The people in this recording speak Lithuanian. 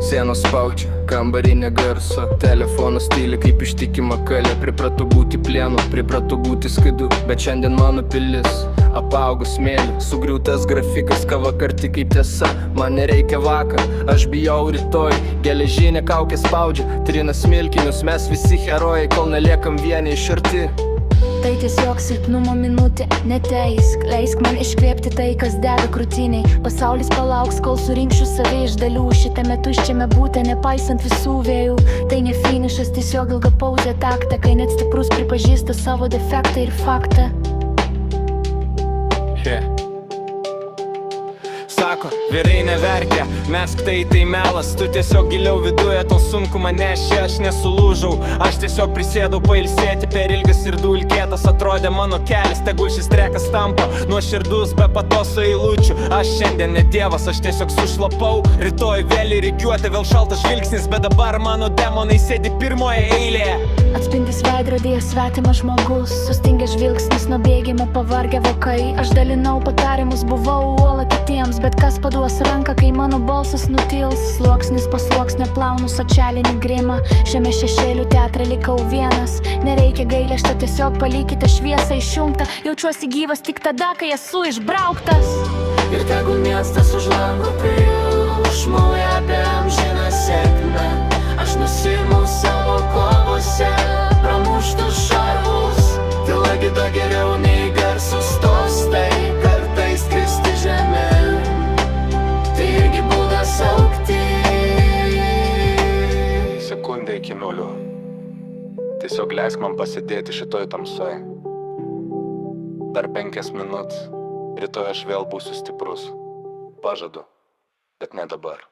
Sienos spaudžia, kambarinė garso, telefonas tyli kaip ištikima kalė. Pripratau būti plienu, pripratau būti skaidu, bet šiandien mano pilis apaugus smėliu. Sugriautas grafikas, kava karti kaip tiesa. Man nereikia vakar, aš bijau rytoj. Geležinė kaukė spaudžia, trina smilkinius. Mes visi herojai, kol neliekam vieni iš arti. Tai tiesiog silpnumo minutė, neteisk. Leisk man iškvėpti tai, kas dega krūtiniai. Pasaulis palauks, kol surinkšiu save iš dalių. Šitame tuščiame būte, nepaisant visų vėjų. Tai ne finišas, tiesiog ilga pauzė taktą, kai net stiprus pripažįsta savo defektą ir faktą. Sako, vyrai neverkia, mesk tai melas. Tu tiesiog giliau viduje, tol sunku mane aš nesulūžau. Aš tiesiog prisėdau pailsėti, per ilgas ir dulkėtas atrodė mano kelias. Tegul šis trekas tampa nuoširdus, be patoso eilučių. Aš šiandien ne dievas, aš tiesiog sušlapau. Rytoj vėl į rikiuotę, vėl šaltas žvilgsnis, bet dabar mano demonai sėdi pirmoje eilėje. Atspindis veidrodyje svetimas žmogus, sustingęs žvilgsnis nuo bėgimo, pavargę vokai. Aš dalinau patarimus, buvau uola kitiems, bet kas paduos ranką, kai mano balsas nutils. Sluoksnis po sluoksnio plaunu socialinį grimą, šiame šešėlių teatre likau vienas. Nereikia gailesčio, tiesiog palikite šviesą išjungtą. Jaučiuosi gyvas tik tada, kai esu išbrauktas. Ir tegul miestas už lango užmauja apie amžiną sėkmę. Aš nusiimu savo kovose pramuštus šarvus. Tyla gida geriau nei garsus tostai, kartais kristi žemė. Tai irgi būdas augti. Sekundė iki nulių. Tiesiog leisk man pasėdėti šitoj tamsoj. Dar 5 minut. Rytoj aš vėl būsiu stiprus. Pažadu, bet ne dabar.